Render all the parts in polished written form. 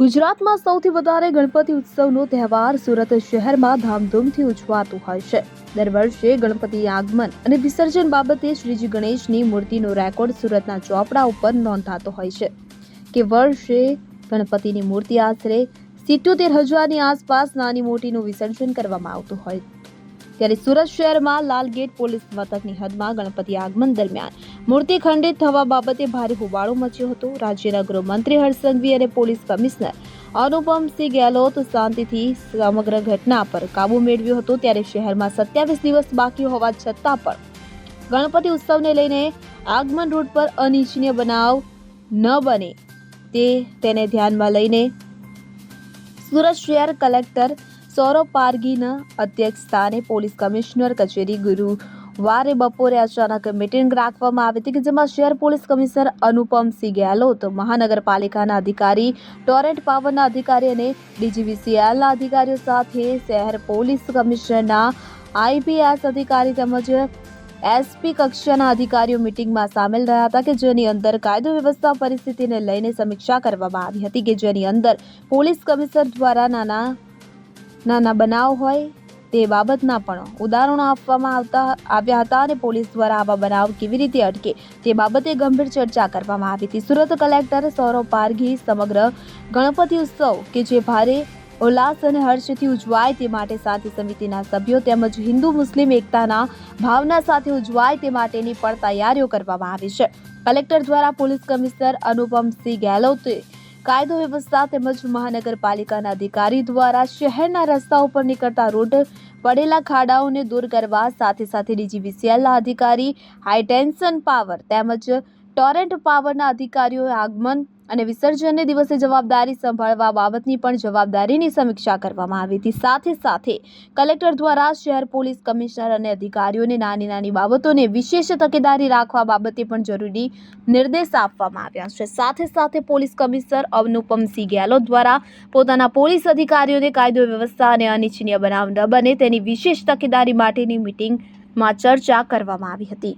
ગુજરાતમાં સૌથી વધારે ગણપતિ ઉત્સવનો તહેવાર સુરત શહેરમાં ધામધૂમથી ઉજવાતો હોય છે। દર વર્ષે ગણપતિ આગમન અને વિસર્જન બાબતે શ્રીજી ગણેશની મૂર્તિનો રેકોર્ડ સુરતના ચોપડા ઉપર નોંધાતો હોય છે કે વર્ષે ગણપતિની મૂર્તિ આશરે 77,000ની આસપાસ નાની મોટીનું વિસર્જન કરવામાં આવતું હોય। ત્યારે સુરત શહેરમાં લાલગેટ પોલીસ મથકની હદમાં ગણપતિ આગમન દરમિયાન મૂર્તિ ખંડિત થવા બાબતે ભારે હોબાળો મચ્યો હતો। રાજ્યના ગૃહમંત્રી હર્ષ સંઘવી અને પોલીસ કમિશનર અનુપમસિંહ ગેહલોત શાંતિથી સમગ્ર ઘટના પર કાબુ મેળવ્યો હતો। ત્યારે શહેરમાં 27 દિવસ બાકી હોવા છતાં પણ ગણપતિ ઉત્સવને લઈને આગમન રૂટ પર અનિચ્છનીય બનાવ ન બને તેને ધ્યાનમાં લઈને સુરત શહેર કલેક્ટર સૌરભ પારગીના અધ્યક્ષ સ્થાને પોલીસ કમિશનર કચેરી ગુરુવારે બપોરે અચાનક મીટિંગ રાખવામાં આવી હતી કે જેમાં શહેર પોલીસ કમિશનર અનુપમસિંહ ગેહલોત, મહાનગરપાલિકાના અધિકારી, ટોરેન્ટ પાવરના અધિકારી અને ડીજીવીસીએલના અધિકારીઓ સાથે શહેર પોલીસ કમિશનરના આઈપીએસ અધિકારી તેમજ એસપી કક્ષાના અધિકારીઓ મીટિંગમાં સામેલ રહ્યા હતા કે જેની અંદર કાયદો વ્યવસ્થા પરિસ્થિતિને લઈને સમીક્ષા કરવામાં આવી હતી કે જેની અંદર પોલીસ કમિશનર દ્વારા નાના બનાવ હોય તે બાબતના પણ ઉદાહરણો આપવામાં આવ્યા હતા અને પોલીસ દ્વારા આવા બનાવ કેવી રીતે અટકે તે બાબતે ગંભીર ચર્ચા કરવામાં આવી હતી। સુરત કલેક્ટર સૌરભ પારગી સમગ્ર ગણપતિ ઉત્સવ કે જે ભારે ઉલ્લાસ અને હર્ષથી ઉજવાય તે માટે શાંતિ સમિતિના સભ્યો તેમજ હિન્દુ મુસ્લિમ એકતાના ભાવના સાથે ઉજવાય તે માટેની પણ તૈયારીઓ કરવામાં આવી છે। કલેક્ટર દ્વારા પોલીસ કમિશનર અનુપમસિંહ ગેહલોતે કાયદો વ્યવસ્થા તેમજ મહાનગરપાલિકાના અધિકારી દ્વારા શહેરના રસ્તાઓ પર નીકળતા રોડ પડેલા ખાડાઓને દૂર કરવા સાથે ડીજીવીસીએલના અધિકારી, હાઈટેન્શન પાવર તેમજ ટોરેન્ટ પાવરના અધિકારીઓએ આગમન અને વિસર્જનને દિવસે જવાબદારી સંભાળવા બાબતની પણ જવાબદારીની સમીક્ષા કરવામાં આવી હતી। સાથે કલેક્ટર દ્વારા શહેર પોલીસ કમિશનર અને અધિકારીઓને નાની બાબતોને વિશેષ તકેદારી રાખવા બાબતે પણ જરૂરી નિર્દેશ આપવામાં આવ્યા છે। સાથે પોલીસ કમિશનર અનુપમસિંહ ગેહલોત દ્વારા પોતાના પોલીસ અધિકારીઓને કાયદો વ્યવસ્થા અને અનિચ્છનીય બનાવ ન બને તેની વિશેષ તકેદારી માટેની મીટિંગમાં ચર્ચા કરવામાં આવી હતી।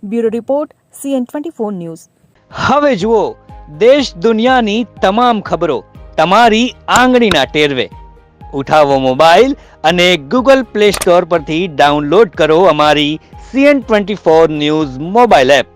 Bureau report CN24 news. હવે જુઓ દેશ દુનિયાની તમામ ખબરો તમારી આંગળીના ટેરવે। ઉઠાવો મોબાઈલ અને ગૂગલ પ્લે સ્ટોર પરથી ડાઉનલોડ કરો અમારી CN24 ન્યૂઝ મોબાઈલ એપ।